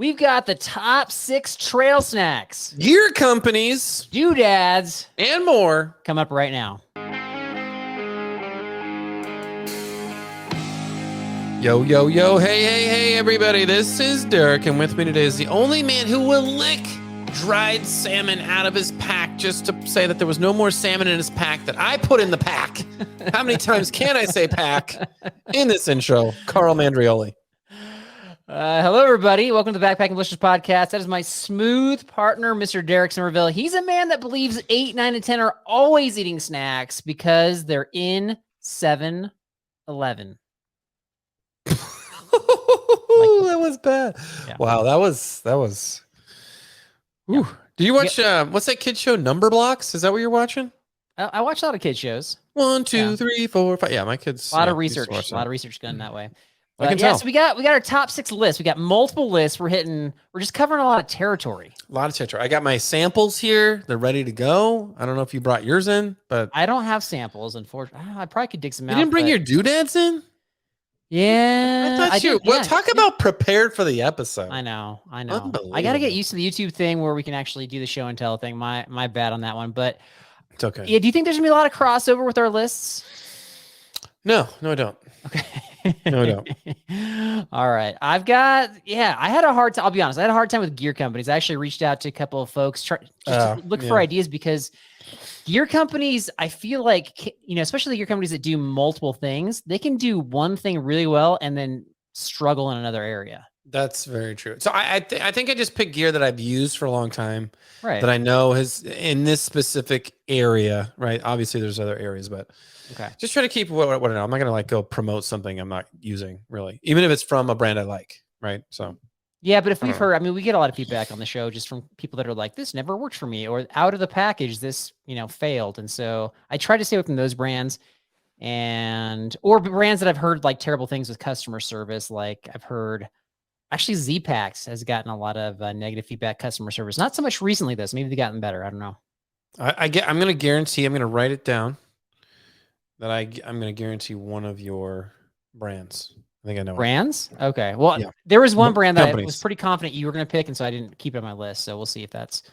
We've got the top 6 trail snacks, gear companies, doodads, and more. Come up right now. Yo, yo, yo, hey, everybody. This is Derek, and with me today is the only man who will lick dried salmon out of his pack just to say that there was no more salmon in his pack that I put in the pack. How many times can I say pack in this intro? Carl Mandrioli. Hello, everybody. Welcome to the Backpacking Delicious podcast. That is my smooth partner, Mr. Derek Somerville. He's a man that believes 8, 9, and 10 are always eating snacks because they're in 7-Eleven. That was bad. Yeah. Wow, that was. Yeah. Do you watch what's that kid show? Number Blocks? Is that what you're watching? I watch a lot of kids shows. 1, 2, 3, 4, 5. Yeah, my kids. A lot of research done that way. I can tell. So we got our top 6 lists. We got multiple lists. We're just covering a lot of territory. I got my samples here. They're ready to go. I don't know if you brought yours in, but I don't have samples. Unfortunately, I probably could dig some out. You didn't bring your doodads in? Yeah, I thought you. Well, talk about prepared for the episode. I know. I got to get used to the YouTube thing where we can actually do the show and tell thing. My bad on that one, but it's okay. Yeah, do you think there's gonna be a lot of crossover with our lists? No, I don't. Okay. No, I don't. All right. I had a hard time. I'll be honest. I had a hard time with gear companies. I actually reached out to a couple of folks to look for ideas because gear companies, I feel like, especially the gear companies that do multiple things, they can do one thing really well and then struggle in another area. That's very true. So I think I just picked gear that I've used for a long time, right? That I know has in this specific area, right? Obviously, there's other areas, but okay. Just try to keep what I know. I'm not gonna go promote something I'm not using really, even if it's from a brand I like, right? So yeah, but if we've heard, we get a lot of feedback on the show just from people that are like, this never worked for me, or out of the package, this failed, and so I try to stay away from those brands. Or brands that I've heard like terrible things with customer service. Like I've heard, actually Z-Packs has gotten a lot of negative feedback, customer service. Not so much recently though. So maybe they've gotten better. I don't know. I'm going to guarantee, I'm going to write it down that I'm going to guarantee one of your brands. I think I know brands. Okay. Well, there was one brand that I was pretty confident you were going to pick, and so I didn't keep it on my list. So we'll see if that's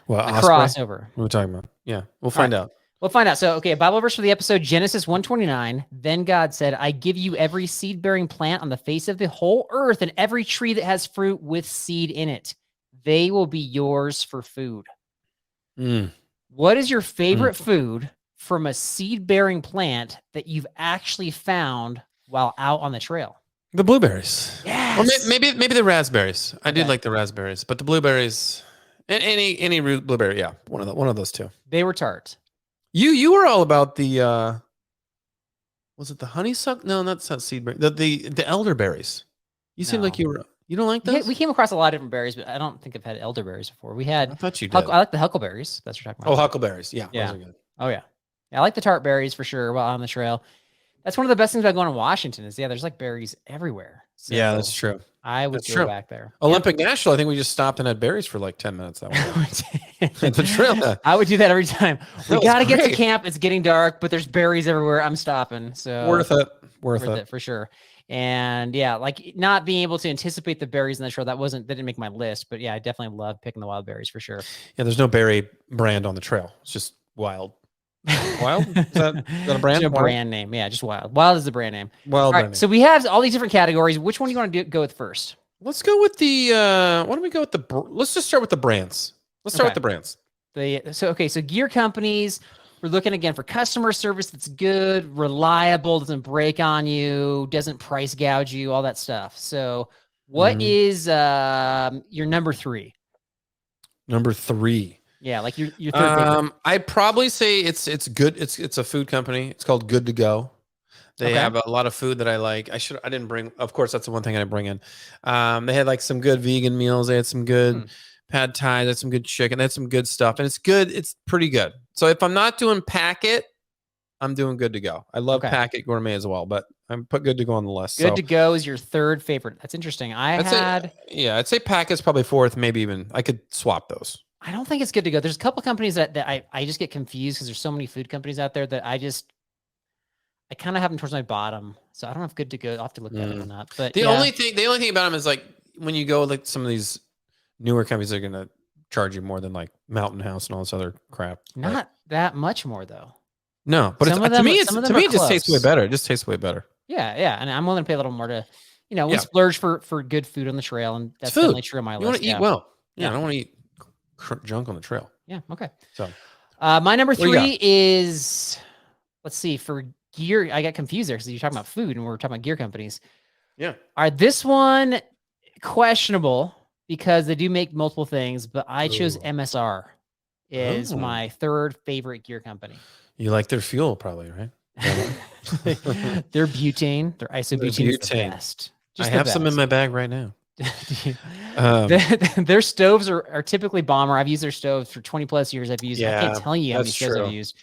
a crossover. What are we talking about? Yeah, we'll find out. We'll find out. So, okay, Bible verse for the episode, Genesis 1:29. Then God said, I give you every seed-bearing plant on the face of the whole earth and every tree that has fruit with seed in it. They will be yours for food. What is your favorite food from a seed-bearing plant that you've actually found while out on the trail? The blueberries. Yes. Or maybe the raspberries. I did like the raspberries, but the blueberries, any blueberry, yeah, one of those two. They were tart. You were all about the was it the honeysuckle? No, that's not seedberry. The elderberries. You seem like you don't like those? Yeah, we came across a lot of different berries, but I don't think I've had elderberries before. I thought you did. I like the huckleberries. That's what you're talking about. Oh, huckleberries. Yeah. Yeah. Those are good. Oh yeah. I like the tart berries for sure while on the trail. That's one of the best things about going to Washington is there's like berries everywhere. So yeah, that's true. I would go back there. Olympic National, I think we just stopped and had berries for like 10 minutes that way. The trail. I would do that every time. We got to get to camp. It's getting dark, but there's berries everywhere. I'm stopping. So worth it for sure. And yeah, like not being able to anticipate the berries in the trail, that didn't make my list, but yeah, I definitely love picking the wild berries for sure. Yeah, there's no berry brand on the trail. It's just wild. Wild? Is that a brand? It's a brand name. Yeah, just wild. Wild is the brand name. Wild. All right, so we have all these different categories. Which one do you want to go with first? Let's go with the. Why don't we go with let's just start with the brands. Let's start with the brands. So gear companies. We're looking again for customer service that's good, reliable, doesn't break on you, doesn't price gouge you, all that stuff. So, what is your number 3? Number 3. Yeah, like your third favorite. I'd probably say it's good. It's a food company. It's called Good to Go. They have a lot of food that I like. I didn't bring. Of course, that's the one thing I didn't bring in. They had like some good vegan meals. They had some good pad thai. They had some good chicken. They had some good stuff, and it's good. It's pretty good. So if I'm not doing packet, I'm doing Good to Go. I love packet gourmet as well, but I'm put Good to Go on the list. Good to Go is your third favorite. That's interesting. I'd say packet's probably 4th. Maybe even I could swap those. I don't think it's Good to Go. There's a couple companies that I just get confused because there's so many food companies out there that I kind of have them towards my bottom. So I don't know if Good to Go. I'll have to look that up or not. But the only thing about them is like when you go like some of these newer companies, they're gonna charge you more than like Mountain House and all this other crap. Not that much more though. No, but Some of to me, are it just tastes way close. better. It just tastes way better. Yeah, and I'm willing to pay a little more to, we splurge for good food on the trail, and that's definitely true on my list. You want to eat well. Yeah, I don't want to eat junk on the trail. Yeah, okay. So, my number 3 is, let's see, for gear. I got confused there because you're talking about food and we're talking about gear companies. Yeah. All right, this one questionable because they do make multiple things, but I chose MSR is my third favorite gear company. You like their fuel, probably, right? Their butane, their isobutane is the best. I have some in my bag right now. Their stoves are typically bomber. I've used their stoves for 20 plus years. I've used. I can't tell you how many stoves I've used.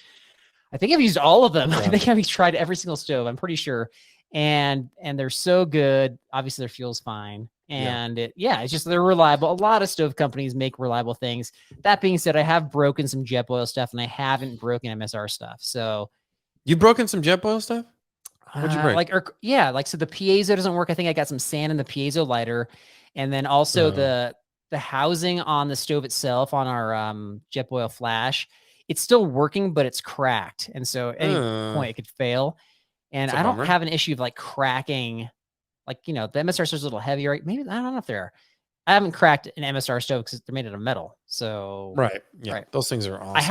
I think I've used all of them. Yeah. I think I've tried every single stove. I'm pretty sure, and they're so good. Obviously, their fuel's fine, and it's just they're reliable. A lot of stove companies make reliable things. That being said, I have broken some Jetboil stuff, and I haven't broken MSR stuff. So, you've broken some Jetboil stuff? What'd you break? So the piezo doesn't work. I think I got some sand in the piezo lighter, and then also the housing on the stove itself on our Jetboil flash, it's still working, but it's cracked, and so at any point it could fail. And I don't have an issue of like cracking, like the MSR stove's a little heavier. Right? Maybe I don't know if they're. I haven't cracked an MSR stove because they're made out of metal. So those things are awesome. I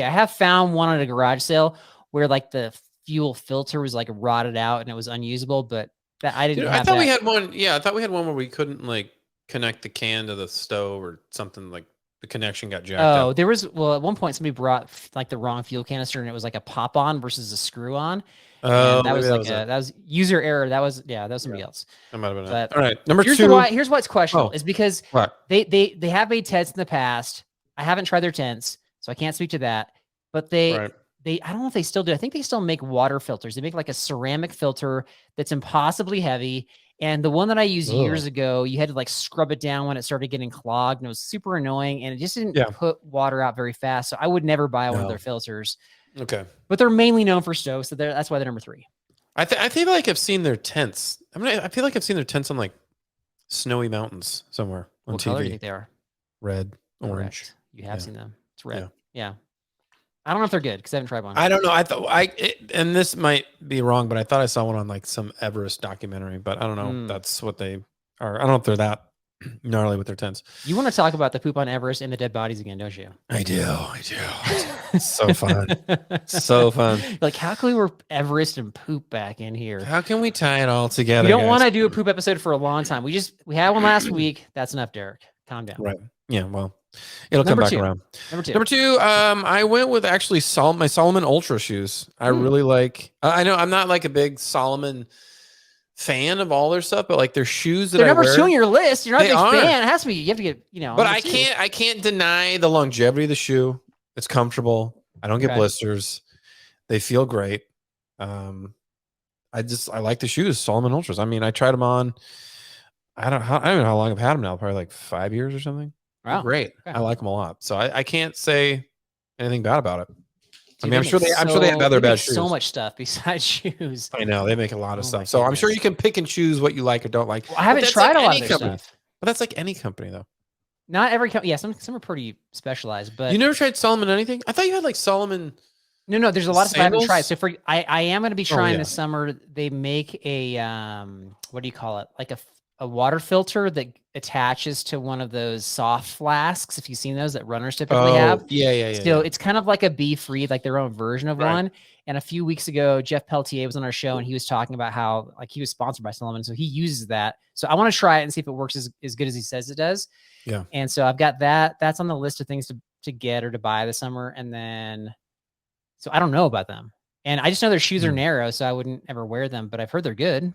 have found one at a garage sale where like the fuel filter was like rotted out and it was unusable, but that I didn't have. I thought we had one. Yeah, I thought we had one where we couldn't like connect the can to the stove or something, like the connection got jacked up. There was, at one point somebody brought like the wrong fuel canister and it was like a pop on versus a screw on. And that was user error. That was somebody else. That might have been it. All right. Number 2. Here's why it's questionable is because they have made tents in the past. I haven't tried their tents, so I can't speak to that. But I don't know if they still do. I think they still make water filters. They make like a ceramic filter that's impossibly heavy. And the one that I used years ago, you had to like scrub it down when it started getting clogged, and it was super annoying. And it just didn't put water out very fast. So I would never buy one of their filters. Okay, but they're mainly known for stoves, so that's why they're number 3. I feel like I've seen their tents. I feel like I've seen their tents on like snowy mountains somewhere on what TV. Color do you think they are? Red, orange. Correct. You have seen them. It's red. Yeah. I don't know if they're good because I haven't tried one. I don't know. And this might be wrong, but I thought I saw one on like some Everest documentary, but I don't know if that's what they are. I don't know if they're that gnarly with their tents. You want to talk about the poop on Everest and the dead bodies again, don't you? I do. It's so fun. So fun. Like, how can we work Everest and poop back in here? How can we tie it all together? We don't want to do a poop episode for a long time. We had one last week. That's enough, Derek. Calm down. Right. Yeah. Well, it'll come back around. Number two. I went with actually my Salomon Ultra shoes. I really like. I know I'm not like a big Salomon fan of all their stuff, but like their shoes that they're number wear, 2 on your list. You're not a big fan. It has to be. You have to get. But I can't deny the longevity of the shoe. It's comfortable. I don't get blisters. They feel great. I like the shoes, Salomon Ultras. I mean, I tried them on. I don't know how long I've had them now. Probably like 5 years or something. Wow, great. Okay. I like them a lot. So I can't say anything bad about it. I mean, I'm sure they have other bad shoes. So much stuff besides shoes. I know they make a lot of stuff. So I'm sure you can pick and choose what you like or don't like. Well, I haven't tried a lot of their stuff. But that's like any company, though. Not every company. Yeah, some are pretty specialized. But you never tried Salomon anything? I thought you had like Salomon. No. There's a lot of stuff I haven't tried. So I am going to be trying this summer. They make a what do you call it? Like a water filter that attaches to one of those soft flasks. If you've seen those that runners typically have. Yeah. So it's kind of like a Be Free, like their own version of one. And a few weeks ago, Jeff Peltier was on our show and he was talking about how like he was sponsored by Salomon. So he uses that. So I want to try it and see if it works as good as he says it does. Yeah. And so I've got that. That's on the list of things to get or to buy this summer. And then, so I don't know about them. And I just know their shoes are narrow, so I wouldn't ever wear them, but I've heard they're good.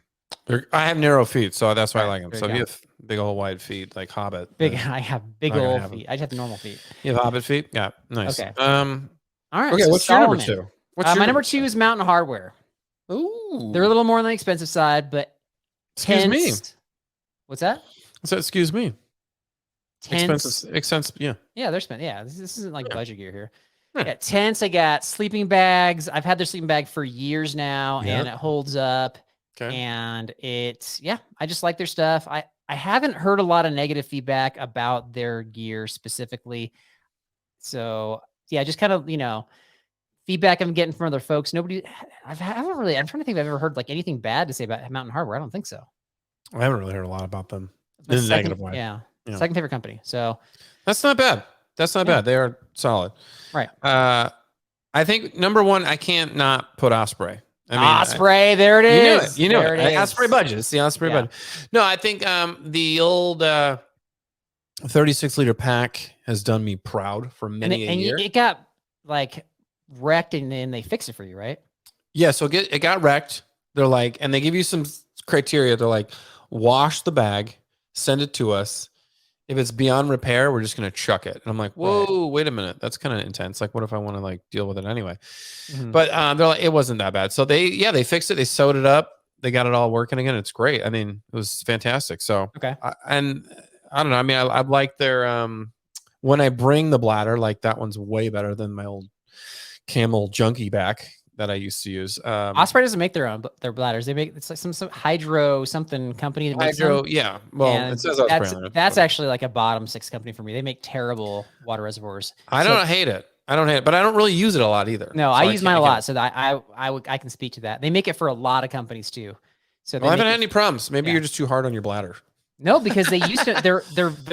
I have narrow feet, so that's why I like them. So if you have big old wide feet, like Hobbit. I have big old feet. I just have normal feet. You have Hobbit feet? Yeah, nice. Okay. All right. Okay, so what's your number 2? My number 2 is Mountain Hardwear. Ooh. They're a little more on the expensive side, but excuse me. What's that? So excuse me. Tents. Expensive. Yeah. Yeah, they're spent. Yeah, this isn't like budget gear here. Yeah, tents. I got sleeping bags. I've had their sleeping bag for years now, and it holds up. Okay. And I just like their stuff. I haven't heard a lot of negative feedback about their gear specifically. So yeah, just kind of, feedback I'm getting from other folks. Nobody, I haven't really, I'm trying to think if I've ever heard like anything bad to say about Mountain Hardwear. I don't think so. I haven't really heard a lot about them It's my in a second, negative way. yeah, second favorite company. So that's not bad. That's not bad. They are solid. Right. I think number one, I can't not put Osprey. I mean, Osprey, there it is. You knew it. Osprey budget. It's the Osprey budget. No, I think the old 36-liter pack has done me proud for many a year. It got like wrecked and then they fixed it for you, right? Yeah, so it got wrecked. They're like, and they give you some criteria. They're like, wash the bag, send it to us. If it's beyond repair, we're just gonna chuck it. And I'm like, whoa, wait a minute, that's kind of intense. Like, what if I want to like deal with it anyway? But they're like, it wasn't that bad. So they fixed it. They sewed it up. They got it all working again. It's great. I mean, it was fantastic. So and I don't know. I mean, I like their when I bring the bladder, like that one's way better than my old Camel junkie back that I used to use. Osprey doesn't make their bladders. They make it's like some Hydro something company that makes them. Yeah. Well, it says Osprey. That's actually like a bottom 6 company for me. They make terrible water reservoirs. I don't hate it. But I don't really use it a lot either. No, I use mine a lot, so that I can speak to that. They make it for a lot of companies too. So I haven't had any problems. Maybe you're just too hard on your bladder. No, because they used to their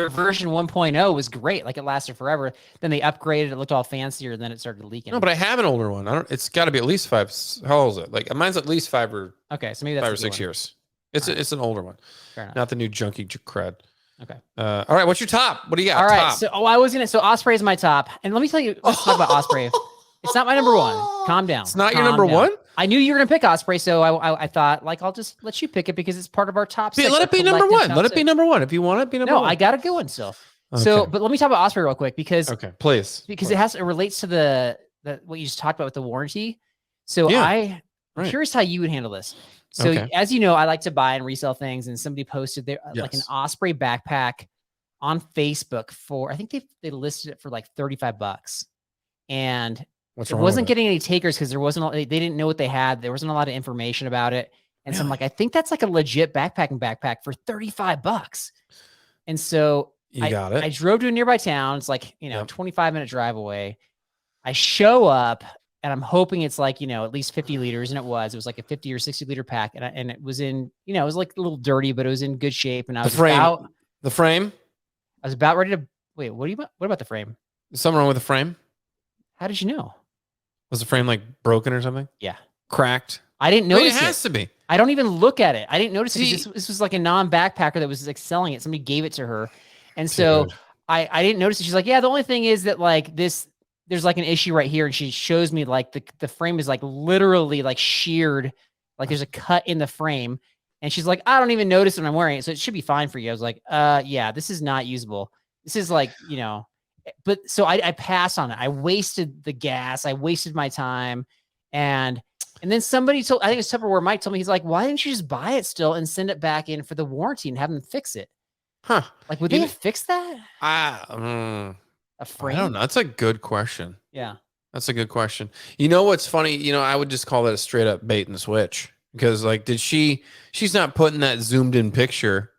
version 1.0 was great. Like it lasted forever. Then they upgraded, it looked all fancier, and then it started leaking. No, but I have an older one. It's got to be at least 5. How old is it? Like mine's at least 5 or okay, so maybe that's 5 or 6 years. It's an older one. Fair enough. Not the new junkie cred. Okay. All right, what's your top? What do you got? All right. Top. So Osprey is my top. And let me tell you, let's talk about Osprey. It's not my number one. Calm down. It's not your number one? I knew you were going to pick Osprey, so I thought, like, I'll just let you pick it because it's part of our top 6. Let it be number one. Let it be number one. If you want it, be number one. No, I got a good one still. Okay. So, but let me talk about Osprey real quick because please. Because it relates to the what you just talked about with the warranty. So I'm curious how you would handle this. So as you know, I like to buy and resell things, and somebody posted there like an Osprey backpack on Facebook for, I think they listed it for like $35, and it wasn't getting any takers because they didn't know what they had. There wasn't a lot of information about it. And so I'm like, I think that's like a legit backpack for $35. And so I drove to a nearby town. It's like, 25-minute drive away. I show up and I'm hoping it's like, at least 50 liters. And it was like a 50 or 60 liter pack. And it was in, it was like a little dirty, but it was in good shape. And I was the frame. I was about ready to wait. What about the frame? Is something wrong with the frame? How did you know? Was the frame like broken or something? Yeah. Cracked? I didn't notice it. Has to be. I don't even look at it. I didn't notice it. This was like a non-backpacker that was like selling it. Somebody gave it to her. And so I didn't notice it. She's like, yeah, the only thing is that like there's like an issue right here. And she shows me like the frame is like literally like sheared. Like there's a cut in the frame. And she's like, I don't even notice when I'm wearing it. So it should be fine for you. I was like, yeah, this is not usable. This is like, but so I passed on it. I wasted the gas. I wasted my time. And then somebody told, I think it was Tupperware Mike told me, he's like, why didn't you just buy it still and send it back in for the warranty and have them fix it? Huh. Like, would they have fixed that? A frame? I don't know. That's a good question. Yeah. That's a good question. You know what's funny? I would just call that a straight up bait and switch. Because like, she's not putting that zoomed in picture.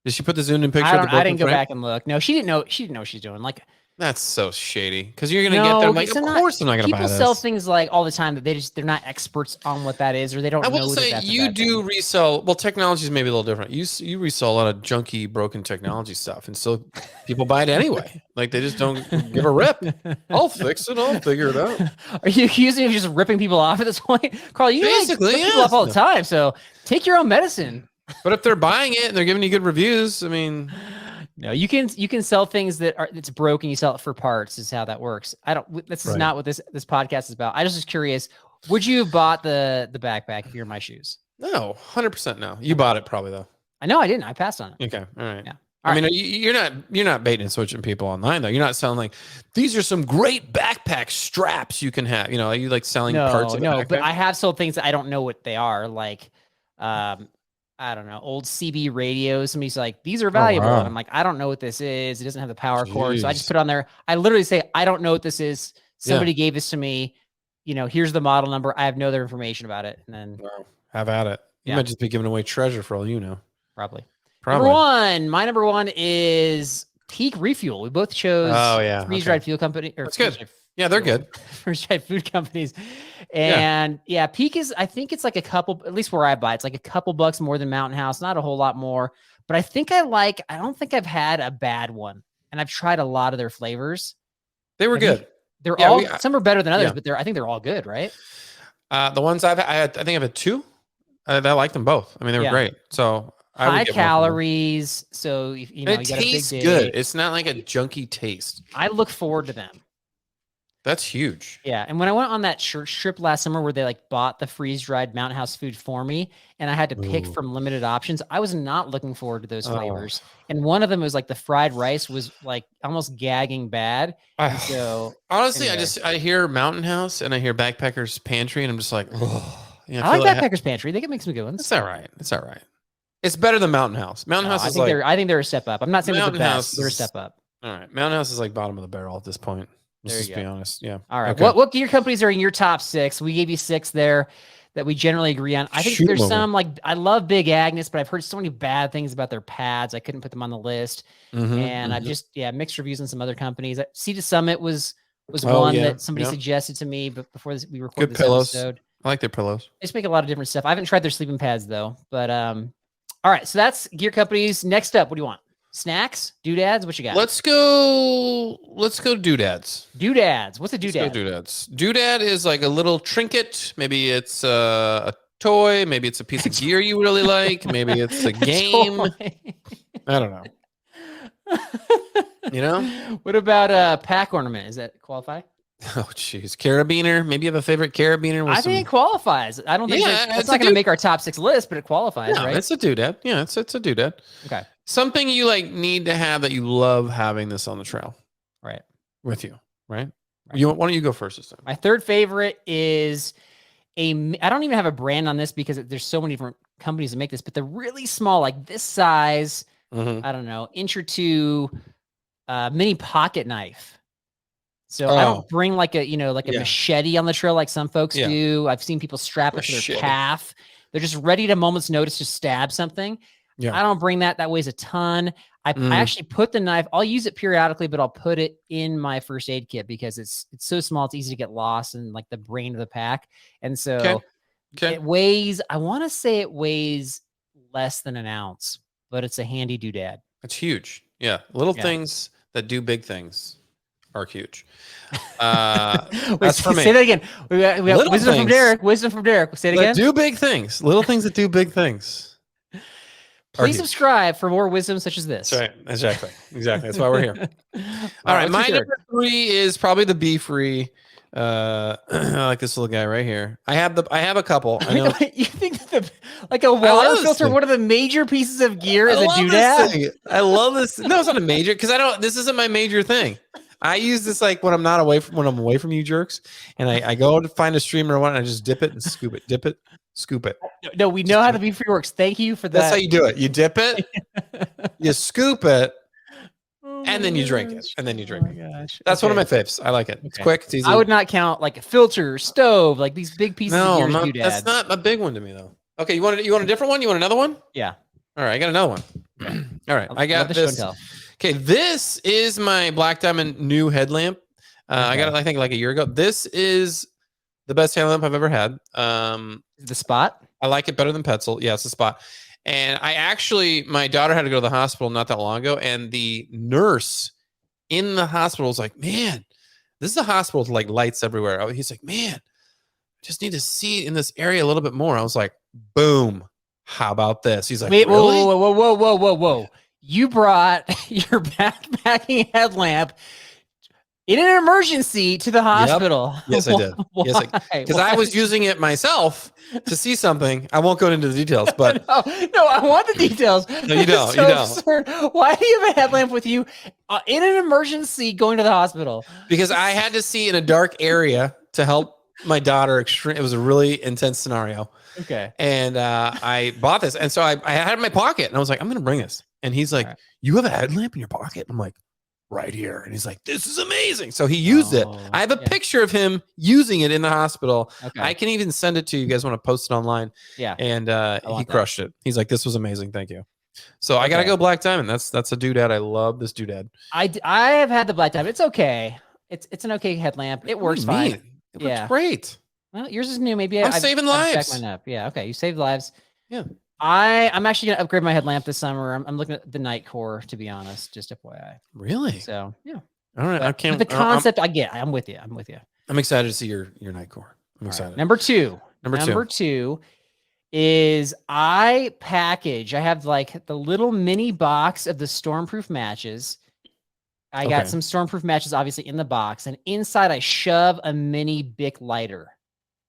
Did she put the zoomed in picture? I didn't go back and look. No, she didn't know. She didn't know what she's doing. Like, that's so shady. Because you're gonna get there. Like, of course, I'm not gonna buy this. People sell things like all the time that they're not experts on what that is, or they don't. I will say you do resell. Well, technology is maybe a little different. You resell a lot of junky, broken technology stuff, and so people buy it anyway. Like they just don't give a rip. I'll fix it. I'll figure it out. Are you accusing me of just ripping people off at this point, Carl? You basically rip people off all the time. So take your own medicine. But if they're buying it and they're giving you good reviews, I mean. No, you can sell things that's broken. You sell it for parts. Is how that works. This is not what this podcast is about. I was just curious. Would you have bought the backpack if you're in my shoes? No, 100% no. You bought it probably though. I know I didn't. I passed on it. Okay, all right. Yeah. I mean, you're not baiting and switching people online though. You're not selling like these are some great backpack straps you can have. Are you like selling parts of the backpack? But I have sold things that I don't know what they are. Like, I don't know, old CB radios. Somebody's like, these are valuable. And I'm like, I don't know what this is. It doesn't have the power cord. So I just put it on there. I literally say, I don't know what this is. Somebody gave this to me. Here's the model number. I have no other information about it. And then have at it. You might just be giving away treasure for all you know. Probably. Probably. Number one is Peak Refuel. We both chose freeze-dried fuel company. Or that's good. Yeah, they're good. Freeze-dried food companies. And yeah, Peak is, I think it's like a couple, at least where I buy, it's like a couple bucks more than Mountain House, not a whole lot more. But I don't think I've had a bad one. And I've tried a lot of their flavors. They were good. They're some are better than others, but I think they're all good, right? The ones I think I've had two. I like them both. I mean, they were great. So high calories. So you know, it tastes good. It's not like a junky taste. I look forward to them. That's huge. Yeah, and when I went on that trip last summer where they like bought the freeze-dried Mountain House food for me, and I had to pick from limited options, I was not looking forward to those flavors. And one of them was like the fried rice was like almost gagging bad. So honestly, anyway. I hear Mountain House and I hear Backpackers Pantry, and I'm just like, oh. You know, I like Backpackers Pantry. They can make some good ones. It's all right. It's all right. It's better than Mountain House. Mountain House is I think they're a step up. I'm not saying they're the best. They're a step up. All right. Mountain House is like bottom of the barrel at this point. Let's just be honest. Yeah. All right. Okay. What gear companies are in your top 6? We gave you 6 there that we generally agree on. I think there's some like I love Big Agnes, but I've heard so many bad things about their pads. I couldn't put them on the list. And I've just mixed reviews on some other companies. Sea to Summit was one that somebody suggested to me, but before we recorded this episode. I like their pillows. They just make a lot of different stuff. I haven't tried their sleeping pads though. But all right, so that's gear companies. Next up, what do you want? Snacks? Doodads? What you got? Let's go Doodads. Doodads. What's a doodad? Let's go Doodads. Doodad is like a little trinket. Maybe it's a toy. Maybe it's a piece of gear you really like. Maybe it's a game. I don't know. You know? What about a pack ornament? Does that qualify? Oh, jeez. Carabiner. Maybe you have a favorite carabiner. I think it qualifies. I don't think it's not going to make our top 6 list, but it qualifies, right? It's a doodad. Yeah, it's a doodad. Okay. Something you like need to have that you love having this on the trail. Right. With you, right? Why don't you go first this time? My third favorite is I don't even have a brand on this because there's so many different companies that make this, but they're really small, like this size, I don't know, inch or two, mini pocket knife. So I don't bring like a machete on the trail like some folks do. I've seen people strap it to their calf. They're just ready at a moment's notice to stab something. Yeah. I don't bring that. That weighs a ton. I actually put the knife. I'll use it periodically, but I'll put it in my first aid kit because it's so small. It's easy to get lost in like the brain of the pack. And so it weighs, I want to say it weighs less than an ounce, but it's a handy doodad. It's huge. Yeah. Little things that do big things are huge. That's for me. Say that again. We have wisdom from Derek. Wisdom from Derek. Say it again. Do big things. Little things that do big things. Please subscribe for more wisdom such as this. That's right. Exactly. That's why we're here. All right. My number 3 is probably the Be-Free. I like this little guy right here. I have a couple. I know. You think like a water filter, one of the major pieces of gear is a doodad? I love this. No, it's not a major because this isn't my major thing. I use this like when I'm away from you jerks, and I go to find a stream or one, and I just dip it and scoop it, dip it, scoop it. No, we know how the Be-Free works. Thank you for that. That's how you do it. You dip it, you scoop it, and then you drink it. And then you drink it. Gosh. That's one of my faves. I like it. It's quick. It's easy. I would not count like a filter, stove, like these big pieces of gear. That's not a big one to me though. Okay, you want a different one? You want another one? Yeah. All right, I got another one. All right, I got this. Okay, this is my Black Diamond new headlamp. I got it, I think, like a year ago. This is the best headlamp I've ever had. The Spot? I like it better than Petzl. Yeah, it's the Spot. And my daughter had to go to the hospital not that long ago, and the nurse in the hospital was like, man, this is a hospital with like lights everywhere. He's like, man, I just need to see in this area a little bit more. I was like, boom. How about this? He's like, wait, really? Whoa. You brought your backpacking headlamp in an emergency to the hospital. Yep. Yes, I did. Yes, because I was using it myself to see something. I won't go into the details, but no, I want the details. No, you don't. Absurd. Why do you have a headlamp with you in an emergency going to the hospital? Because I had to see in a dark area to help my daughter. It was a really intense scenario. Okay. And I bought this, and so I had it in my pocket, and I was like, I'm going to bring this. And he's like, you have a headlamp in your pocket? I'm like, right here. And he's like, this is amazing. So he used it. I have a picture of him using it in the hospital. Okay. I can even send it to you. You guys want to post it online? Yeah. And he crushed it. He's like, this was amazing. Thank you. So I gotta Okay. go Black Diamond. That's a doodad. I love this doodad. I have had the Black Diamond. It's okay. It's an okay headlamp. It works fine. It works Yeah. great. Well, yours is new. Maybe I'm saving I've jacked lives. mine up. Yeah. Okay. You saved lives. Yeah. I'm actually gonna upgrade my headlamp this summer. I'm looking at the night core, to be honest. Just FYI. Really? So yeah. All right. But, I can't. but the concept, I get. I'm with you. I'm with you. I'm excited to see your night core. I'm excited. Right. Number two is I have like the little mini box of the stormproof matches. I got some stormproof matches obviously in the box, and inside I shove a mini Bic lighter,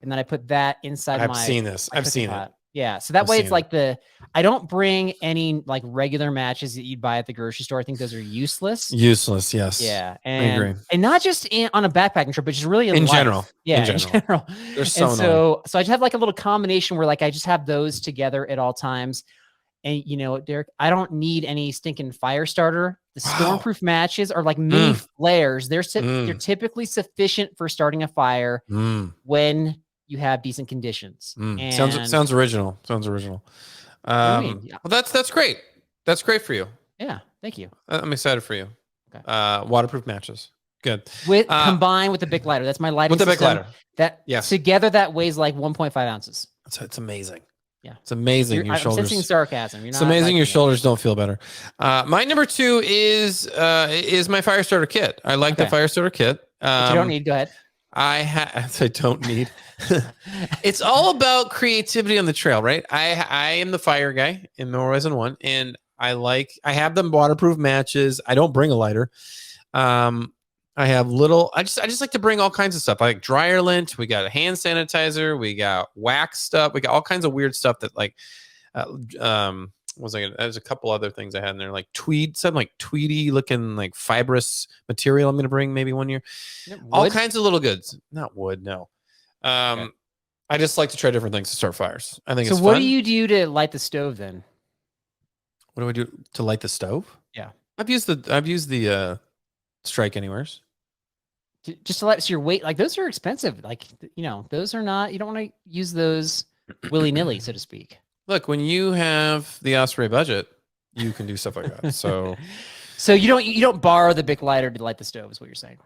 and then I put that inside I've seen this. I've seen pot. it. Yeah, so that way it's like I don't bring any like regular matches that you'd buy at the grocery store. I think those are useless. Useless, yes. Yeah, I agree. And not just on a backpacking trip, but just really in life. General. Yeah, in general. They're so I just have like a little combination where like I just have those together at all times. And you know, Derek, I don't need any stinking fire starter. The stormproof matches are like mini flares. They're typically sufficient for starting a fire when you have decent conditions. And sounds original. Sounds original. Well, that's great. That's great for you. Yeah, thank you. I'm excited for you. Okay. Waterproof matches. Good. Combined with the Bic lighter. That's my lighting with the Bic lighter. Together that weighs like 1.5 ounces. It's amazing. Yeah, it's amazing. Your shoulders. I'm sensing sarcasm. It's amazing. Your shoulders don't feel better. My number 2 is my fire starter kit. I like the fire starter kit. You don't need. Go ahead. I don't need. It's all about creativity on the trail, right? I am the fire guy in No Horizon 1, and I have them waterproof matches. I don't bring a lighter. I have I just like to bring all kinds of stuff. I like dryer lint. We got a hand sanitizer. We got wax stuff. We got all kinds of weird stuff that like, there's a couple other things I had in there, like something like tweedy looking like fibrous material I'm going to bring maybe one year. All kinds of little goods. Not wood, no. I just like to try different things to start fires. I think it's fun. So what do you do to light the stove then? What do I do to light the stove? Yeah. I've used the Strike Anywheres. Just to so your weight, like those are expensive. Like, you know, those are not, you don't want to use those willy-nilly, so to speak. Look, when you have the Osprey budget, you can do stuff like that. So you don't borrow the Bic lighter to light the stove is what you're saying.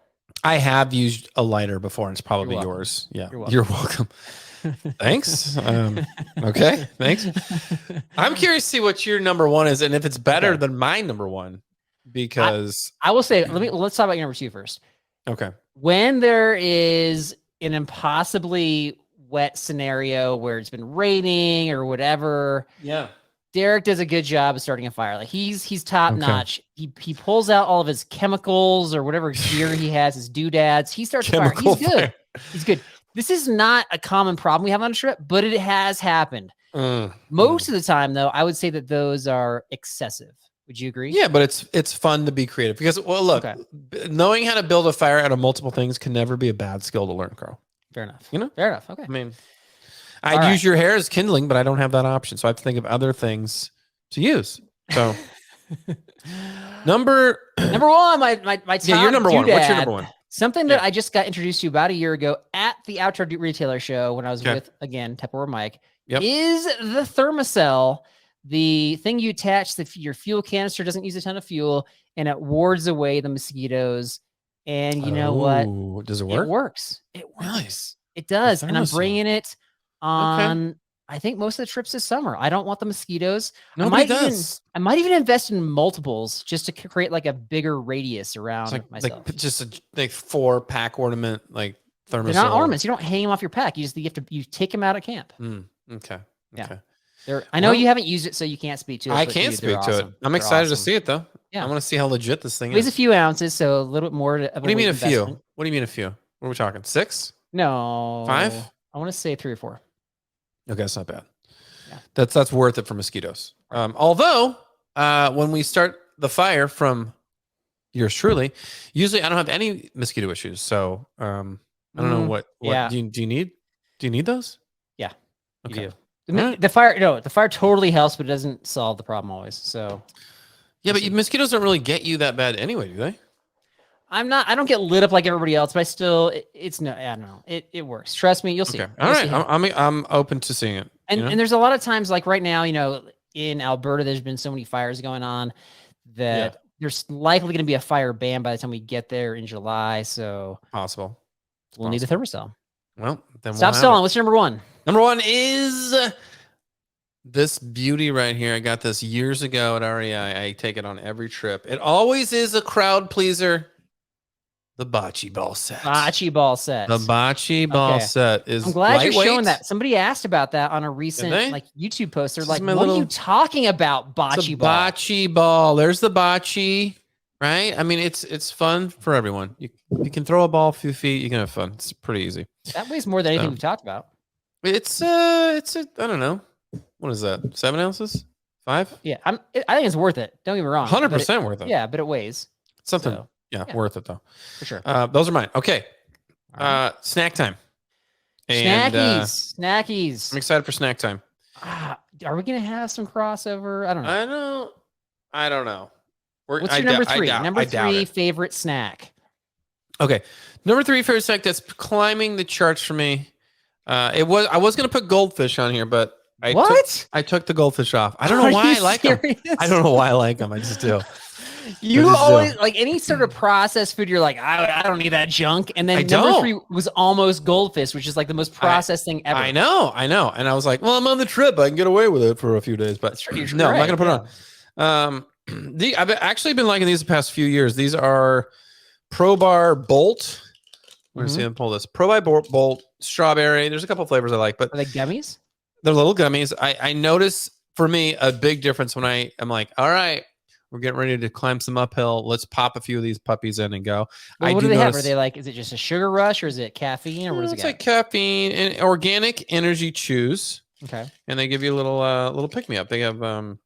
I have used a lighter before, and it's probably yours. Yeah. You're welcome. Thanks. Okay. Thanks. I'm curious to see what your number 1 is and if it's better than my number 1, because I will say, let's talk about your number 2 first. Okay. When there is an impossibly wet scenario where it's been raining or whatever, Derek does a good job of starting a fire. Like he's top notch. He pulls out all of his chemicals or whatever gear he has, his doodads. He starts a fire. He's good. He's good. This is not a common problem we have on a trip, but it has happened. Most of the time, though, I would say that those are excessive. Would you agree? Yeah, but it's fun to be creative because, well, look, knowing how to build a fire out of multiple things can never be a bad skill to learn, Carl. Fair enough. You know? Fair enough. Okay. I mean, I'd use your hair as kindling, but I don't have that option. So I have to think of other things to use. So number 1, my top you're number 1. What's your number 1? Something that I just got introduced to about a year ago at the Outdoor Retailer show when I was with, again, Tupperware Mike, is the Thermacell. The thing you attach, your fuel canister doesn't use a ton of fuel, and it wards away the mosquitoes. And you know what? Does it work? It works. It works. Nice. It does. And I'm bringing it on, I think, most of the trips this summer. I don't want the mosquitoes. Nobody does. I might even invest in multiples just to create like a bigger radius around myself. Like just a 4-pack ornament, like Thermacell. They're not ornaments. You don't hang them off your pack. You take them out at camp. Okay. Yeah. Okay. I know you haven't used it, so you can't speak to it. I can't speak to it. I'm excited to see it, though. Yeah. I want to see how legit this thing is. It weighs a few ounces, so a little bit more. What do you mean a few? What do you mean a few? What are we talking? 6? No. 5? I want to say 3 or 4. Okay, that's not bad. Yeah. That's worth it for mosquitoes. Although, when we start the fire from yours truly, usually I don't have any mosquito issues. So I don't know what do you need? Do you need those? Yeah. Okay. You do. The fire totally helps, but it doesn't solve the problem always. So yeah, but mosquitoes don't really get you that bad anyway, do they? I don't get lit up like everybody else, but I don't know. It works. Trust me, you'll see. Okay. All right. I'm open to seeing it. And there's a lot of times, like right now, you know, in Alberta, there's been so many fires going on that there's likely going to be a fire ban by the time we get there in July. So possible. We'll need a thermocell. Well, then stop stalling. What's your number one? Number one is this beauty right here. I got this years ago at REI. I take it on every trip. It always is a crowd pleaser. The bocce ball set. Bocce ball set. The bocce ball set is. I'm glad you're showing that. Somebody asked about that on a recent like YouTube post. They're like, "What are you talking about? Bocce ball." Bocce ball. There's the bocce, right? I mean, it's fun for everyone. You can throw a ball a few feet. You can have fun. It's pretty easy. That weighs more than anything we've talked about. It's I don't know. What is that? 7 ounces? 5? Yeah, I think it's worth it. Don't get me wrong. 100% worth it. Yeah, but it weighs something. So. Yeah, worth it though. For sure. Those are mine. Okay. Snack time. And, snackies. I'm excited for snack time. Are we gonna have some crossover? I don't know. I don't know. What's your number three? Number three favorite snack. Okay. Number three favorite snack that's climbing the charts for me. I was gonna put goldfish on here, but I took the goldfish off. I don't know why I like them. I don't know why I like them. I just do. You always like any sort of processed food. You're like, I don't need that junk. And then number three was almost goldfish, which is like the most processed thing ever. I know. And I was like, well, I'm on the trip. I can get away with it for a few days. But no, I'm not gonna put it on. I've actually been liking these the past few years. These are Pro Bar Bolt. We're gonna see them pull this Pro Bar Bolt strawberry. There's a couple flavors I like, but are they gummies? They're little gummies. I notice for me a big difference when I'm like, all right, we're getting ready to climb some uphill. Let's pop a few of these puppies in and go. Well, what do they have? Are they like, is it just a sugar rush or is it caffeine or what is it? It's like caffeine and organic energy chews. Okay. And they give you a little pick me up. They have 24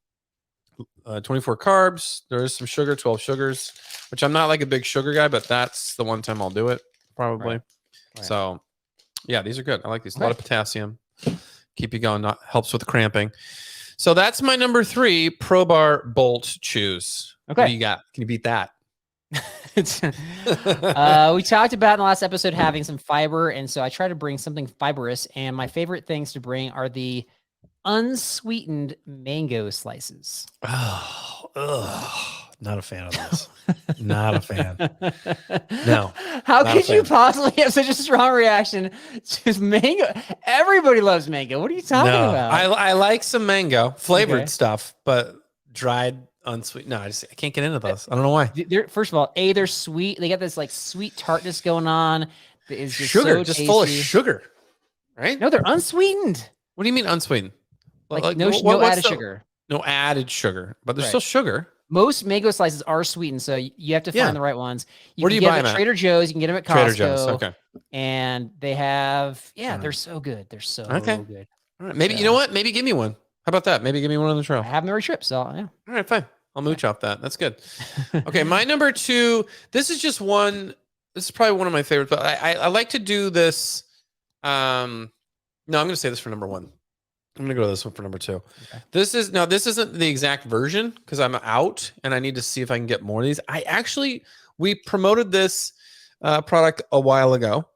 carbs. There is some sugar, 12 sugars, which I'm not like a big sugar guy, but that's the one time I'll do it probably. Right. So yeah, these are good. I like these. A lot of potassium. Keep you going. Helps with cramping. So that's my number three, Pro Bar Bolt Chews. Okay. What do you got? Can you beat that? We talked about in the last episode having some fiber, and so I try to bring something fibrous. And my favorite things to bring are the unsweetened mango slices. Not a fan of this. Not a fan. No. How could you possibly have such a strong reaction to mango? Everybody loves mango. What are you talking about? I like some mango flavored stuff, but dried unsweet. No, I can't get into those. I don't know why. First of all, they're sweet. They got this like sweet tartness going on. That is just sugar, just full of sugar, right? No, they're unsweetened. What do you mean unsweetened? Like no added sugar. No added sugar, but there's still sugar. Most mango slices are sweetened, so you have to find the right ones. Where do you buy them at? Trader Joe's. You can get them at Costco. Trader Joe's, okay. And they have, they're so good. They're so good. All right, maybe you know what? Maybe give me one. How about that? Maybe give me one on the trail. I have them every trip, so yeah. All right, fine. I'll mooch off that. That's good. Okay, my number two. This is just one. This is probably one of my favorites, but I like to do this. No, I'm going to say this for number one. I'm gonna go to this one for number two. Okay. This isn't the exact version because I'm out and I need to see if I can get more of these. We promoted this product a while ago,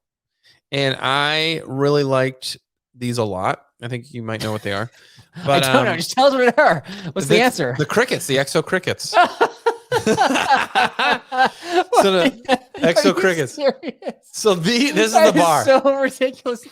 and I really liked these a lot. I think you might know what they are. But I don't know. Just tell us what they are. What's the answer? The crickets, the Exo crickets. So the Exo crickets. So this is the bar. So ridiculous.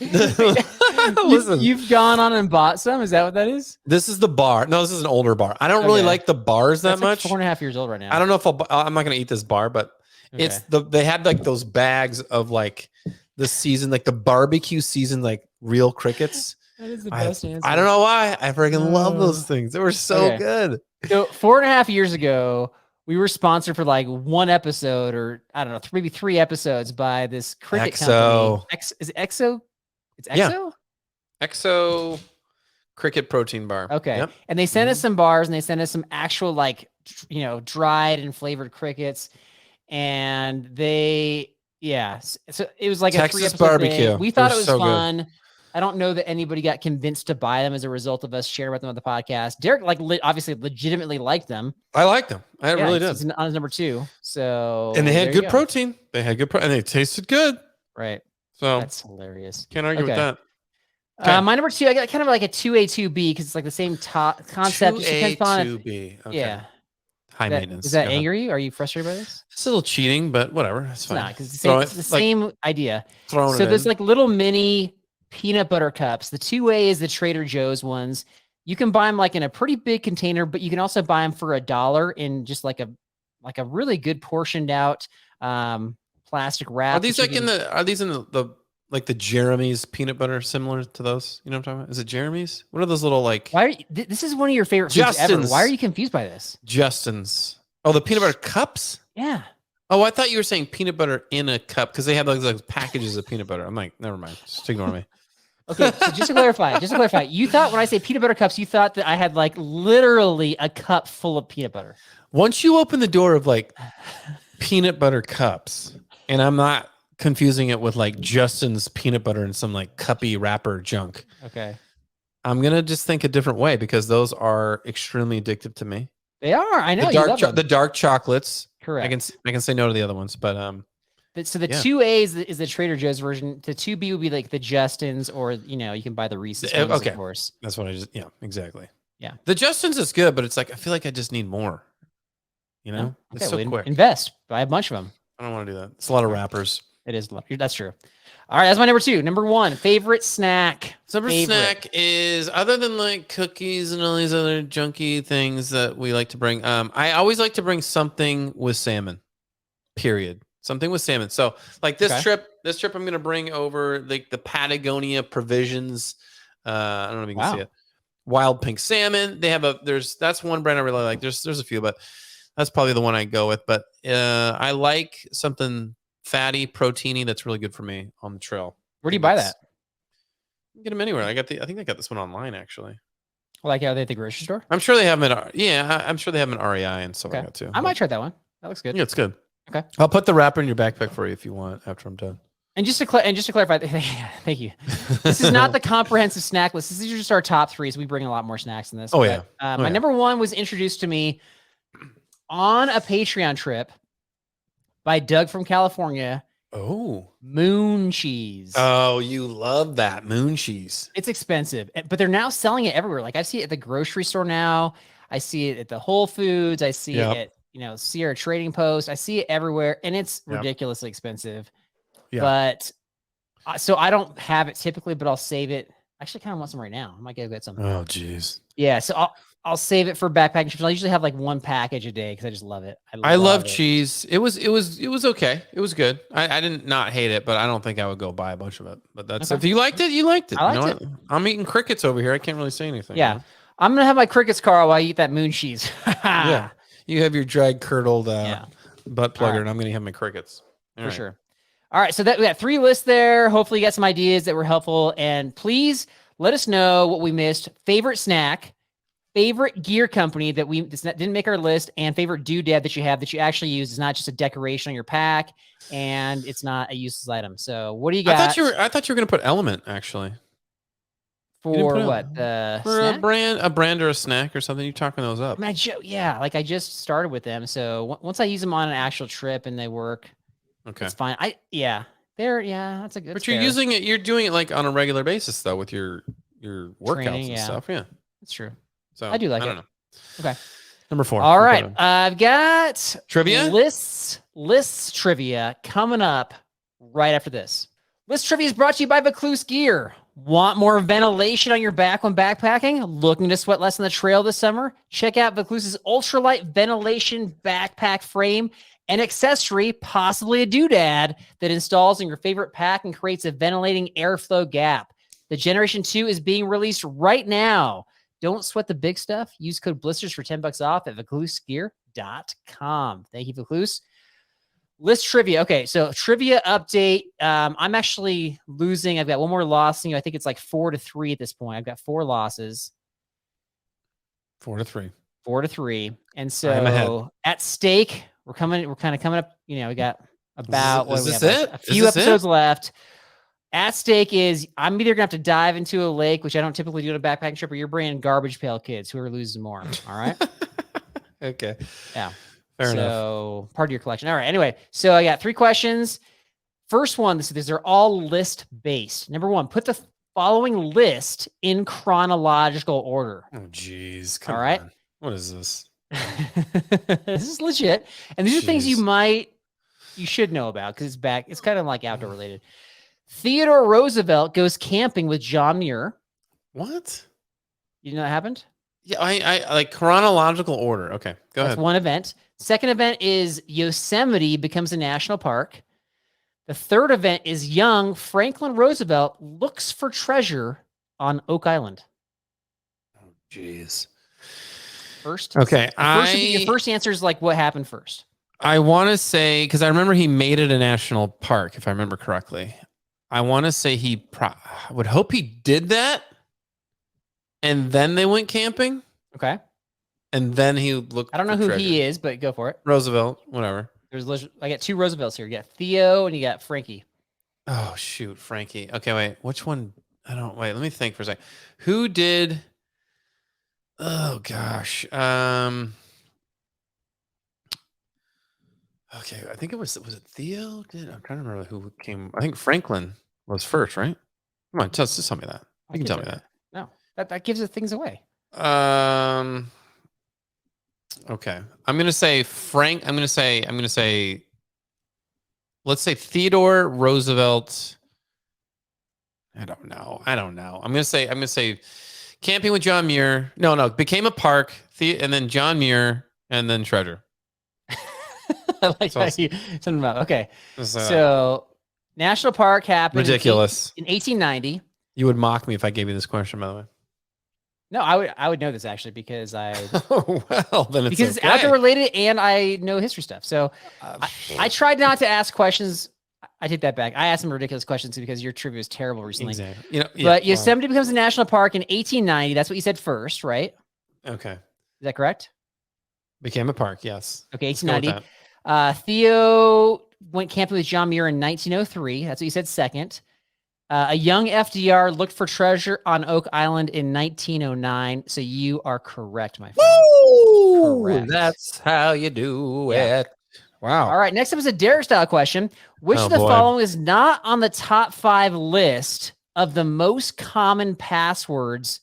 Listen, you've gone on and bought some. Is that what that is? This is the bar. No, this is an older bar. I don't really like the bars that much. 4.5 years old right now. I don't know if I'm not going to eat this bar, but they had like those bags of like the season, like the barbecue season, like real crickets. That is the best answer. I don't know why. I freaking love those things. They were so good. So 4.5 years ago, we were sponsored for like one episode, or I don't know, maybe 3 episodes by this cricket company. Is it Exo? It's Exo? Yeah. Exo cricket protein bar. Okay. Yep. And they sent us some bars, and they sent us some actual like, dried and flavored crickets. And so it was like Texas a 3-episode barbecue. Thing. We thought it was so fun. Good. I don't know that anybody got convinced to buy them as a result of us sharing about them on the podcast. Derek, obviously legitimately liked them. I liked them. I really did. It's on his number 2. So, and they had good protein. They had good and they tasted good. Right. So that's hilarious. Can't argue with that. Okay. My number 2, I got kind of like a 2A, 2B because it's like the same concept. Just 2A, depends on 2B. Okay. yeah. High Does maintenance. that Go ahead. anger you? Are you frustrated by this? It's a little cheating, but whatever. It's It's fine. not because Throw it's it the like same idea. throwing So it there's in. like little mini peanut butter cups. The 2A is the Trader Joe's ones. You can buy them like in a pretty big container, but you can also buy them for $1 in just like a really good portioned out plastic wrap. Are these in the like the Jeremy's peanut butter similar to those? You know what I'm talking about? Is it Jeremy's? What are those little like Why? This is one of your favorite foods ever. Why are you confused by this? Justin's. Oh, the peanut butter cups? Yeah. Oh, I thought you were saying peanut butter in a cup because they have those like packages of peanut butter. I'm like, never mind. Just ignore me. Okay, so just to clarify, you thought when I say peanut butter cups, you thought that I had like literally a cup full of peanut butter. Once you open the door of like peanut butter cups, and I'm not confusing it with like Justin's peanut butter and some like cuppy wrapper junk. Okay. I'm gonna just think a different way because those are extremely addictive to me. They are. I know The dark chocolates. Correct. I can say no to the other ones, but so the 2A is the Trader Joe's version. The 2B would be like the Justin's, or you can buy the Reese's ones, okay. of course. That's what exactly. Yeah. The Justin's is good, but it's like I feel like I just need more. You know? Okay, It's so quick. Invest. Buy a bunch of them. I don't want to do that. It's a lot of wrappers. It is. That's true. All right, that's my number 2. Number 1, favorite snack. Snack is, other than like cookies and all these other junky things that we like to bring. I always like to bring something with salmon. Period. Something with salmon. So like this trip I'm gonna bring over like the Patagonia Provisions. I don't know if you can see it. Wild pink salmon. They have that's one brand I really like. There's a few, but that's probably the one I go with. But I like something fatty, proteiny that's really good for me on the trail. Where do you buy that? You can get them anywhere. I think I got this one online actually. Like are they at the grocery store? I'm sure they have them I'm sure they have them at REI and stuff like that too. I might try that one. That looks good. Yeah, it's good. Okay. I'll put the wrapper in your backpack for you if you want after I'm done. And just to clarify, thank you. This is not the comprehensive snack list. This is just our top 3. So we bring a lot more snacks than this. My number 1 was introduced to me on a Patreon trip by Doug from California. Oh, moon cheese. Oh, you love that moon cheese. It's expensive, but they're now selling it everywhere. Like I see it at the grocery store now. I see it at the Whole Foods. I see it at Sierra Trading Post. I see it everywhere, and it's ridiculously expensive. Yeah. But so I don't have it typically, but I'll save it. I actually kind of want some right now. I might go get some. Oh, geez. Yeah, so I'll save it for backpacking trips. I usually have like 1 package a day because I just love it. I love cheese. It was okay. It was good. I didn't not hate it, but I don't think I would go buy a bunch of it. But that's if you liked it, you liked it. I liked it. I'm eating crickets over here. I can't really say anything. Yeah, I'm gonna have my crickets, Carl, while I eat that moon cheese. Yeah, you have your dried curdled butt plugger, and I'm gonna have my crickets for sure. All right, so we got 3 lists there. Hopefully, you got some ideas that were helpful, and please let us know what we missed. Favorite snack, favorite gear company that didn't make our list, and favorite doodad that you have that you actually use. It's not just a decoration on your pack, and it's not a useless item. So, what do you got? I thought you were gonna put Element actually. For what? For a brand or a snack or something. You're talking those up. I I just started with them. So once I use them on an actual trip and they work, it's fine. That's a good. But you're using it. You're doing it like on a regular basis though with your workouts and stuff. Yeah, that's true. So I do like it. I don't know. Okay. Number 4. All right. I've got trivia lists trivia coming up right after this. List trivia is brought to you by Vaucluse Gear. Want more ventilation on your back when backpacking? Looking to sweat less on the trail this summer? Check out Vaucluse's ultralight ventilation backpack frame and accessory, possibly a doodad, that installs in your favorite pack and creates a ventilating airflow gap. The Generation 2 is being released right now. Don't sweat the big stuff. Use code blisters for $10 off at vauclusegear.com. Thank you, Vaucluse. List trivia. Okay, so trivia update. I'm actually losing. I've got 1 more loss. I think it's like 4-3 at this point. I've got 4 losses. 4-3. 4-3. And so at stake, we're kind of coming up. We got about a few episodes left. At stake is I'm either gonna have to dive into a lake, which I don't typically do on a backpacking trip, or you're bringing garbage pail kids who are losing more. All right. Okay. Yeah. Fair enough. So part of your collection. All right. Anyway, so I got 3 questions. First one, these are all list based. Number 1, put the following list in chronological order. Oh, geez. Come All right. on. What is this? This is legit. And these are things you should know about because it's kind of like outdoor related. Theodore Roosevelt goes camping with John Muir. What? You know that happened? Yeah, I like chronological order. Okay, go ahead. That's one event. Second event is Yosemite becomes a national park. The third event is young Franklin Roosevelt looks for treasure on Oak Island. Oh, jeez. First. Okay. Your first answer is like what happened first. I want to say, because I remember he made it a national park, if I remember correctly. I want to say I would hope he did that. And then they went camping. Okay. And then he looked. I don't know who he is, but go for it. Roosevelt, whatever. I got two Roosevelts here. You got Theo and you got Frankie. Oh, shoot. Frankie. Okay, wait. Which one? Wait, let me think for a second. Who did? Oh, gosh. Okay, I think was it Theo? I'm trying to remember who came. I think Franklin was first, right? Come on, just tell me that. You can tell me that. No, that gives the things away. Okay. I'm gonna say let's say Theodore Roosevelt. I don't know. I'm gonna say camping with John Muir. No, became a park, and then John Muir, and then treasure. I like how you something about. Okay. So national park happened ridiculous in 1890. You would mock me if I gave you this question, by the way. No, I would know this actually because oh, well, then it's outdoor related and I know history stuff. So I tried not to ask questions. I take that back. I asked some ridiculous questions because your trivia was terrible recently. Exactly. But Yosemite becomes a national park in 1890. That's what you said first, right? Okay. Is that correct? Became a park, yes. Okay, 1890. Theo went camping with John Muir in 1903. That's what you said second. A young FDR looked for treasure on Oak Island in 1909. So you are correct, my friend. Woo! Correct. That's how you do it. Wow. All right. Next up is a Derek style question. Which of the following is not on the top 5 list of the most common passwords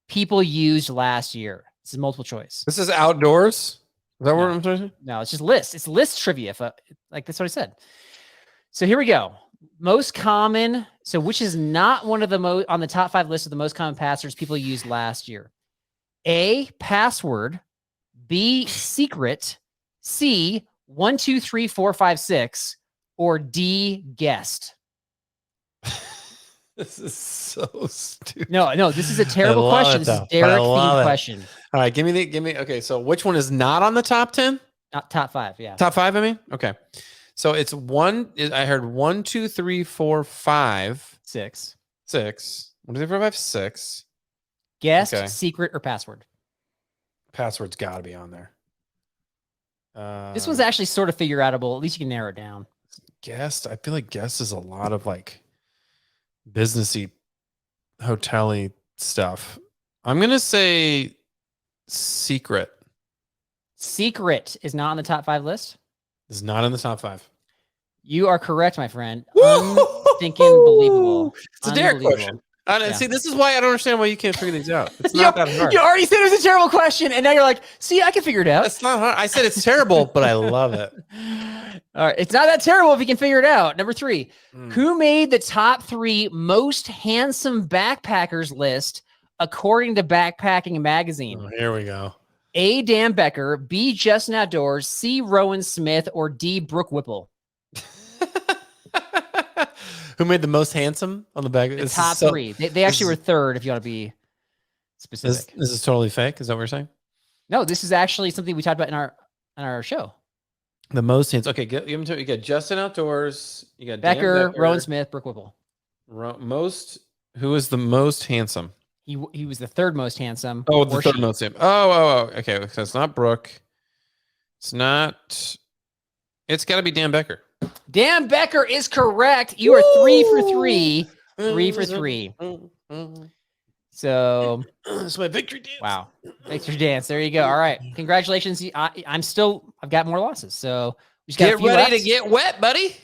people used last year? This is multiple choice. This is outdoors. Is that what I'm saying? No, it's just list. It's list trivia. Like that's what I said. So here we go. Most common. So which is not one of the most on the top 5 list of the most common passwords people used last year? A, password. B, secret. C, 1, 2, 3, 4, 5, 6. Or D, guessed. This is so stupid. No, this is a terrible question. This is Derek themed question. All right, give me. Okay, so which one is not on the top 10? Not top 5, yeah. Top 5, I mean? Okay. So it's I heard 1, 2, 3, 4, 5. 6. 6. 1, 2, 3, 4, 5, 6. Guessed, secret, or password? Password's got to be on there. This one's actually sort of figure outable. At least you can narrow it down. Guest. I feel like guest is a lot of like businessy, hotel-y stuff. I'm going to say secret. Secret is not on the top 5 list? Is not in the top 5. You are correct, my friend. Unthinking believable. It's a Derek question. See, this is why I don't understand why you can't figure these out. It's not that hard. You already said it was a terrible question, and now you're like, see, I can figure it out. It's not hard. I said it's terrible, but I love it. All right. It's not that terrible if you can figure it out. Number 3. Who made the top 3 most handsome backpackers list according to Backpacking Magazine? Oh, here we go. A, Dan Becker, B, Justin Outdoors, C, Rowan Smith, or D, Brooke Whipple? Who made the most handsome on the back? The top 3. They actually were third, if you want to be specific. This is totally fake. Is that what we're saying? No, this is actually something we talked about in our show. The most handsome. Okay, you got Justin Outdoors. You got Becker, Rowan Smith, Brooke Whipple. Who is the most handsome? He was the third most handsome. Oh, the third most handsome. Oh. Okay, so it's not Brooke. It's not. It's got to be Dan Becker. Dan Becker is correct. You are 3 for 3. 3 for 3. So it's my victory dance. Wow. Victory dance. There you go. All right. Congratulations. I've got more losses. So we just got get ready to get wet, buddy.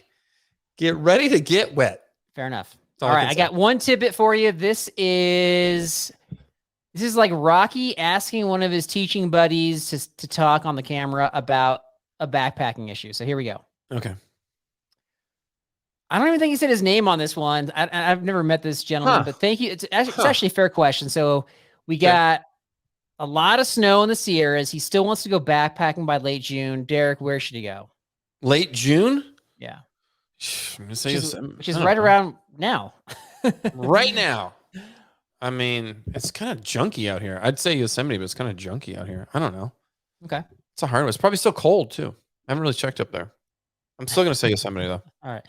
Get ready to get wet. Fair enough. All right, I got one tidbit for you. This is like Rocky asking one of his teaching buddies to talk on the camera about a backpacking issue. So here we go. Okay. I don't even think he said his name on this one. I've never met this gentleman, but thank you. It's actually a fair question. So we got a lot of snow in the Sierras. He still wants to go backpacking by late June. Derek, where should he go? Late June? Yeah. Which is right around now. Right now. I mean, it's kind of junky out here. I'd say Yosemite, but it's kind of junky out here. I don't know. Okay. It's a hard one. It's probably still cold, too. I haven't really checked up there. I'm still going to say Yosemite, though. All right.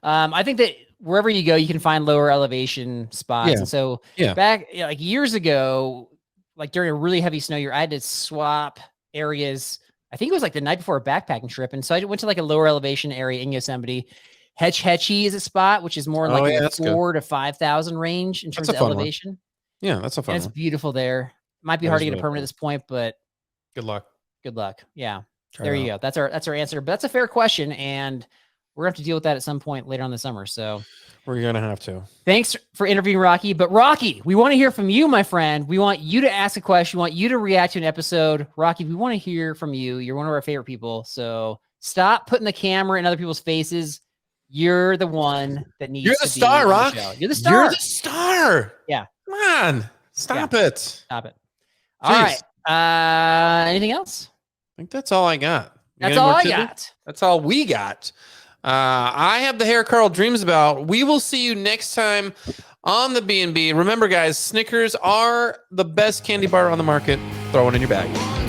I think that wherever you go, you can find lower elevation spots. Yeah. And so back like years ago, like during a really heavy snow year, I had to swap areas. I think it was like the night before a backpacking trip. And so I went to like a lower elevation area in Yosemite. Hetch Hetchy is a spot, which is more in like the 4,000 to 5,000 range in terms of elevation. One. Yeah, that's a fun one. It's beautiful there. Might be hard to get a permit at this point, but good luck. Good luck. Yeah. There you go. That's our answer. But that's a fair question. And we're going to have to deal with that at some point later on the summer. So we're going to have to. Thanks for interviewing Rocky. But Rocky, we want to hear from you, my friend. We want you to ask a question. We want you to react to an episode. Rocky, we want to hear from you. You're one of our favorite people. So stop putting the camera in other people's faces. You're the one that needs You're the star, Rock. You're the star. You're the star. Yeah. Come on. Stop it. Stop it. All right. Anything else? I think that's all I got. That's all I got. That's all we got. I have the hair Carl dreams about. We will see you next time on the B&B. Remember, guys, Snickers are the best candy bar on the market. Throw it in your bag.